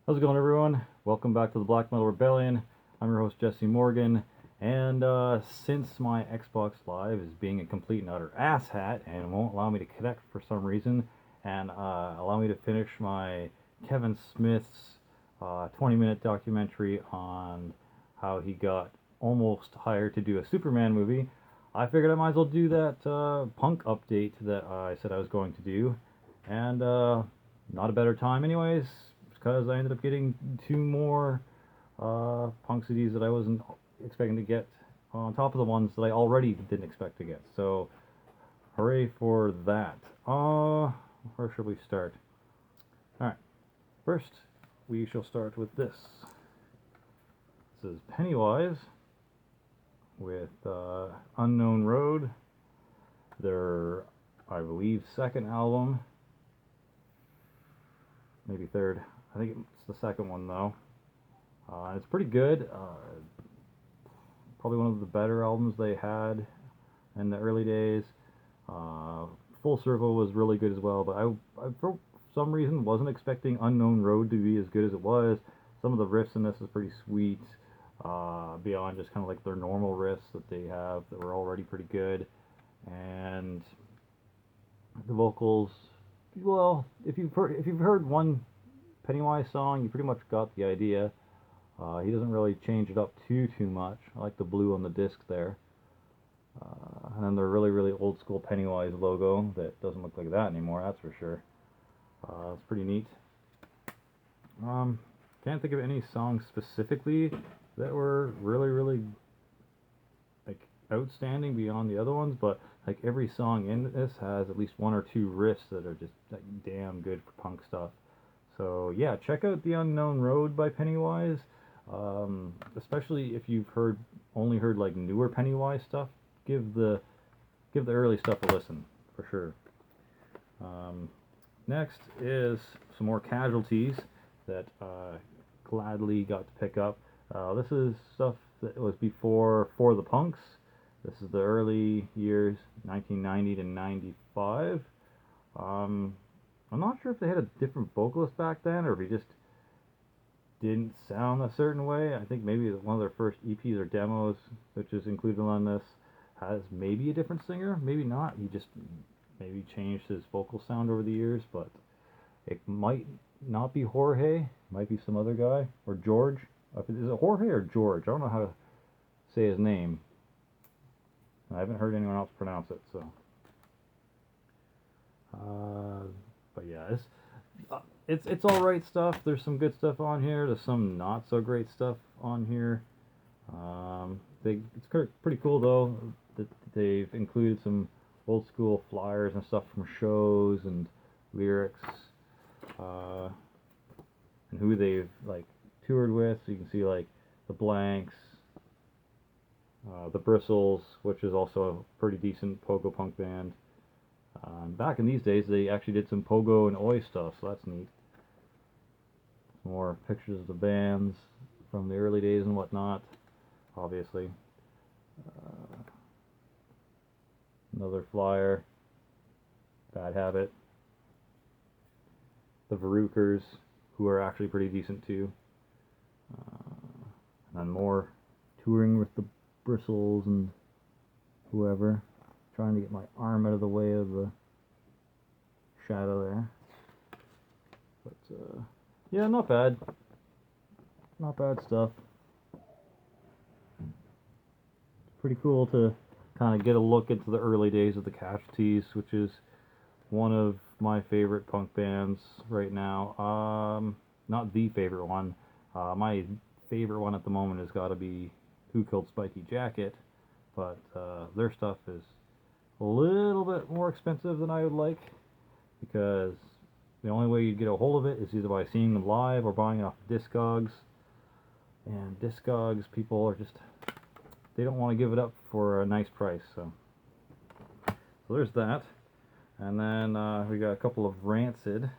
How's it going, everyone? Welcome back to the Black Metal Rebellion. I'm your host, Jesse Morgan, and since my Xbox Live is being a complete and utter asshat and won't allow me to connect for some reason, and allow me to finish my Kevin Smith's 20-minute documentary on how he got almost hired to do a Superman movie, I figured I might as well do that punk update that I said I was going to do, and not a better time anyways, because I ended up getting two more punk CDs that I wasn't expecting to get on top of the ones that I already didn't expect to get. So, hooray for that. Where should we start? Alright, first we shall start with this. This is Pennywise with Unknown Road, their, I believe, second album, maybe third. I think it's the second one though. It's pretty good. Probably one of the better albums they had in the early days. Full Circle was really good as well, but I for some reason wasn't expecting Unknown Road to be as good as it was. Some of the riffs in this is pretty sweet, beyond just kind of like their normal riffs that they have that were already pretty good. And the vocals, well, if you've heard one Pennywise song, you pretty much got the idea. He doesn't really change it up too much. I like the blue on the disc there. And then the really old school Pennywise logo that doesn't look like that anymore, that's for sure. It's pretty neat. Can't think of any songs specifically that were really like outstanding beyond the other ones, but like every song in this has at least one or two riffs that are just like damn good for punk stuff. So yeah, check out The Unknown Road by Pennywise. Especially if you've only heard like newer Pennywise stuff, give the early stuff a listen for sure. Next is some more Casualties that gladly got to pick up. This is stuff that was before For the Punks. This is the early years, 1990 to 95. I'm not sure if they had a different vocalist back then, or if he just didn't sound a certain way. I think maybe one of their first EPs or demos, which is included on this, has maybe a different singer, maybe not. He just maybe changed his vocal sound over the years, but it might not be Jorge, might be some other guy, or George. Is it Jorge or George? I don't know how to say his name. I haven't heard anyone else pronounce it, so. But yeah, it's all right stuff. There's some good stuff on here. There's some not so great stuff on here. It's pretty cool though that they've included some old school flyers and stuff from shows and lyrics, and who they've like toured with. So you can see like the Blanks, the Bristles, which is also a pretty decent pogo punk band. Back in these days, they actually did some pogo and oi stuff, so that's neat. More pictures of the bands from the early days and whatnot, obviously. Another flyer, Bad Habit. The Verukers, who are actually pretty decent too. And then more touring with the Bristles and whoever. Trying to get my arm out of the way of the shadow there. But yeah, not bad. Not bad stuff. Pretty cool to kind of get a look into the early days of the Casualties, which is one of my favorite punk bands right now. Not the favorite one. My favorite one at the moment has got to be Who Killed Spiky Jacket, but their stuff is a little bit more expensive than I would like, because the only way you'd get a hold of it is either by seeing them live or buying it off Discogs. And Discogs people are just, they don't want to give it up for a nice price. So there's that. And then we got a couple of Rancid.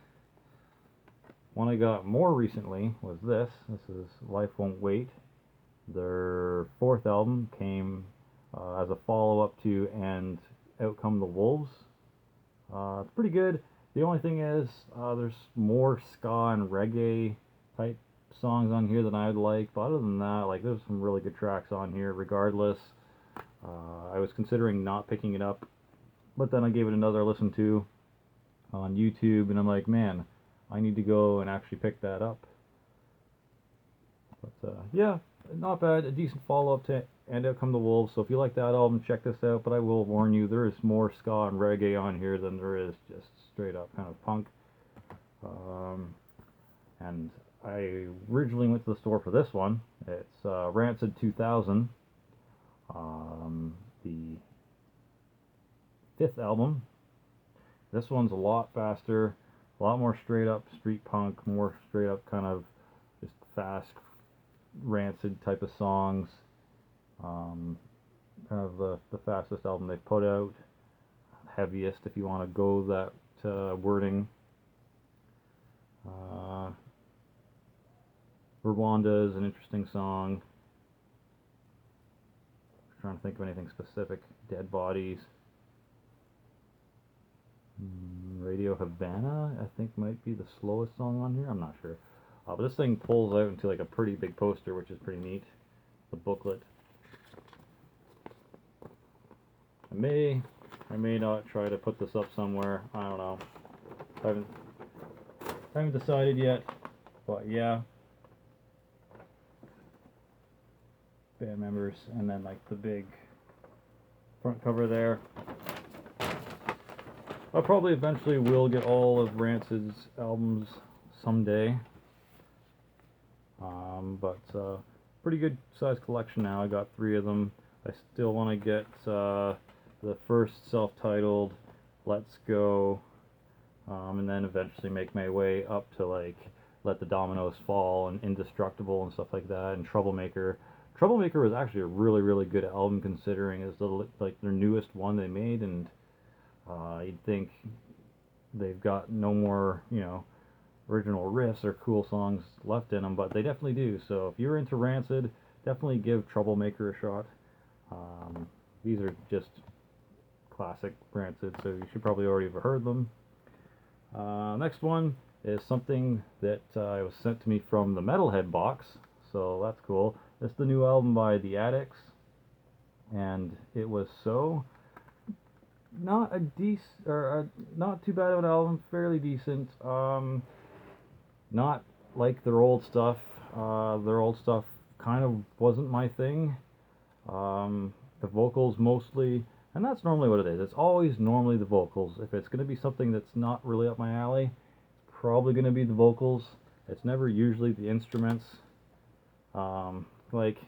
One I got more recently was this. This is Life Won't Wait. Their fourth album came as a follow-up to And Out Come the Wolves. It's pretty good. The only thing is, there's more ska and reggae type songs on here that I'd like, but other than that, like, there's some really good tracks on here regardless. I was considering not picking it up, but then I gave it another listen to on YouTube, and I'm like, man, I need to go and actually pick that up. But yeah, not bad. A decent follow-up to And Out Come the Wolves. So if you like that album, check this out. But I will warn you, there is more ska and reggae on here than there is just straight up kind of punk. And I originally went to the store for this one. It's Rancid 2000, the fifth album. This one's a lot faster, a lot more straight up street punk, more straight up kind of just fast, Rancid type of songs. Kind of the fastest album they've put out, heaviest if you want to go that wording. Rwanda is an interesting song. I'm trying to think of anything specific. Dead Bodies. Radio Havana, I think, might be the slowest song on here. I'm not sure. But this thing pulls out into like a pretty big poster, which is pretty neat. The booklet. I may not try to put this up somewhere. I don't know. I haven't decided yet. But yeah. Band members, and then like the big front cover there. I probably eventually will get all of Rancid's albums someday. But pretty good sized collection now. I got 3 of them. I still want to get the first self-titled, Let's Go, and then eventually make my way up to like Let the Dominoes Fall and Indestructible and stuff like that, and Troublemaker. Troublemaker was actually a really, really good album considering it's like their newest one they made, and you'd think they've got no more, original riffs or cool songs left in them, but they definitely do. So if you're into Rancid, definitely give Troublemaker a shot. These are just classic Rancid, so you should probably already have heard them. Next one is something that was sent to me from the Metalhead box, so that's cool. It's the new album by The Addicts, and it was so not not too bad of an album, fairly decent. Not like their old stuff. Their old stuff kind of wasn't my thing. The vocals mostly, and that's normally what it is. It's always normally the vocals. If it's going to be something that's not really up my alley, it's probably going to be the vocals. It's never usually the instruments. Like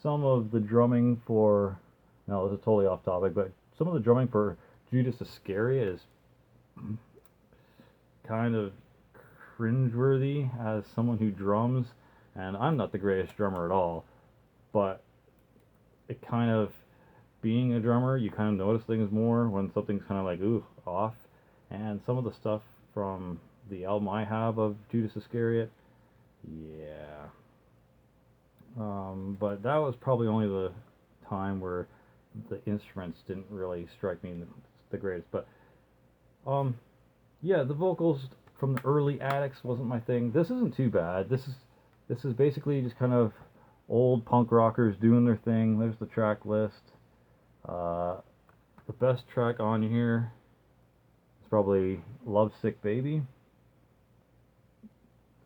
some of the drumming for, no, this is totally off topic, but some of the drumming for Judas Iscariot is kind of cringeworthy as someone who drums, and I'm not the greatest drummer at all, but it kind of, being a drummer, you kind of notice things more when something's kind of like, ooh, off, and some of the stuff from the album I have of Judas Iscariot, yeah. But that was probably only the time where the instruments didn't really strike me the greatest. But yeah, the vocals from the early Addicts wasn't my thing. This isn't too bad. This is basically just kind of old punk rockers doing their thing. There's the track list. The best track on here is probably Lovesick Baby.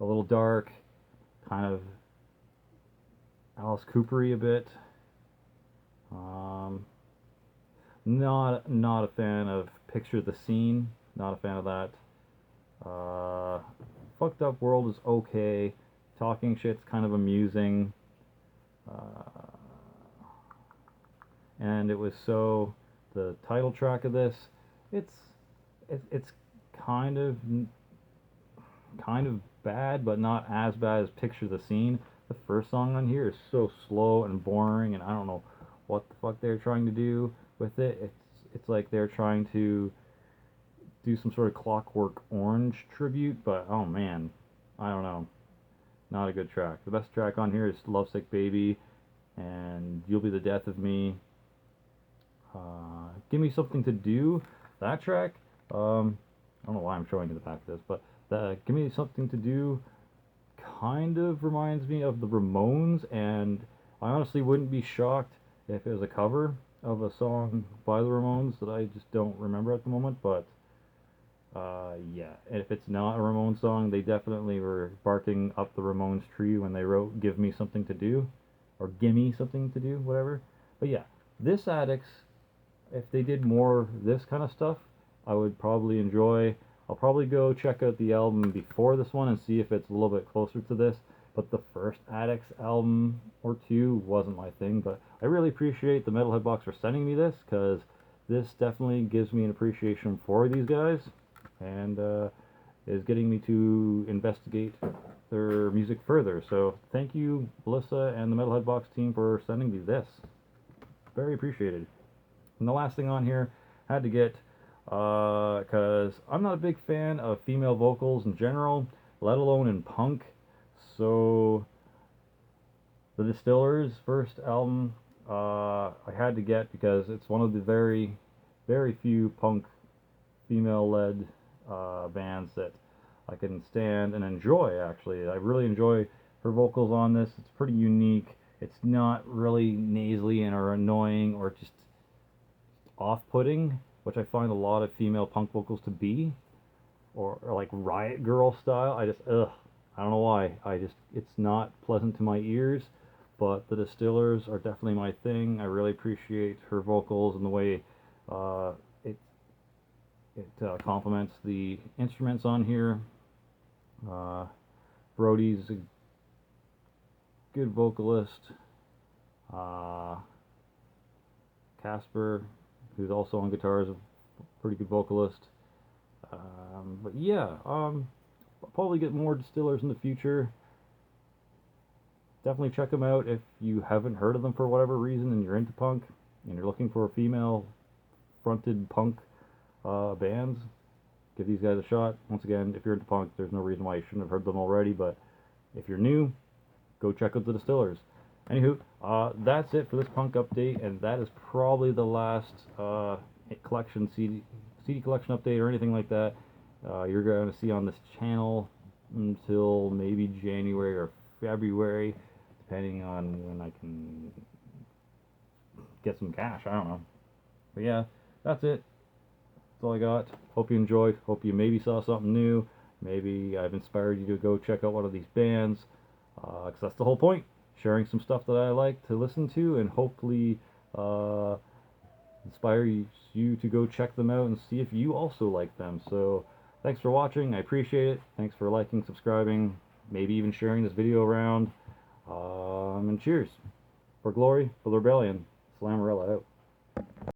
A little dark, kind of Alice Cooper-y a bit. Not a fan of Picture the Scene. Not a fan of that. Fucked Up World is okay. Talking Shit's kind of amusing. And it was so, the title track of this, it's kind of bad, but not as bad as Picture the Scene. The first song on here is so slow and boring, and I don't know what the fuck they're trying to do with it. It's like they're trying to do some sort of Clockwork Orange tribute, but oh man, I don't know. Not a good track. The best track on here is Lovesick Baby and You'll Be the Death of Me. Give Me Something to Do. That track, I don't know why I'm showing you the back of this, but Give Me Something to Do kind of reminds me of the Ramones, and I honestly wouldn't be shocked if it was a cover of a song by the Ramones that I just don't remember at the moment, but yeah, and if it's not a Ramones song, they definitely were barking up the Ramones tree when they wrote "Give Me Something to Do" or "Gimme Something to Do," whatever. But yeah, this Addicts, if they did more this kind of stuff, I would probably enjoy. I'll probably go check out the album before this one and see if it's a little bit closer to this. But the first Addicts album or two wasn't my thing. But I really appreciate the Metalhead Box for sending me this, because this definitely gives me an appreciation for these guys, and is getting me to investigate their music further. So thank you, Melissa and the Metalhead Box team, for sending me this. Very appreciated. And the last thing on here, I had to get, because I'm not a big fan of female vocals in general, let alone in punk. So the Distillers' first album, I had to get because it's one of the very, very few punk female-led bands that I can stand and enjoy. Actually, I really enjoy her vocals on this. It's pretty unique. It's not really nasally and or annoying or just off-putting, which I find a lot of female punk vocals to be, or like Riot Girl style. I just I don't know why. It's not pleasant to my ears. But the Distillers are definitely my thing. I really appreciate her vocals and the way it complements the instruments on here. Brody's a good vocalist. Casper, who's also on guitar, is a pretty good vocalist. But yeah, I'll probably get more Distillers in the future. Definitely check them out if you haven't heard of them for whatever reason and you're into punk and you're looking for female fronted punk bands. Give these guys a shot. Once again, if you're into punk, there's no reason why you shouldn't have heard them already, but if you're new, go check out the Distillers. Anywho, that's it for this punk update, and that is probably the last collection CD collection update or anything like that you're going to see on this channel until maybe January or February, depending on when I can get some cash. I don't know. But yeah, that's it. That's all I got. Hope you enjoyed. Hope you maybe saw something new. Maybe I've inspired you to go check out one of these bands, because that's the whole point. Sharing some stuff that I like to listen to, and hopefully inspire you to go check them out and see if you also like them. So thanks for watching. I appreciate it. Thanks for liking, subscribing, maybe even sharing this video around. And cheers. For glory, for the rebellion. Slammerella out.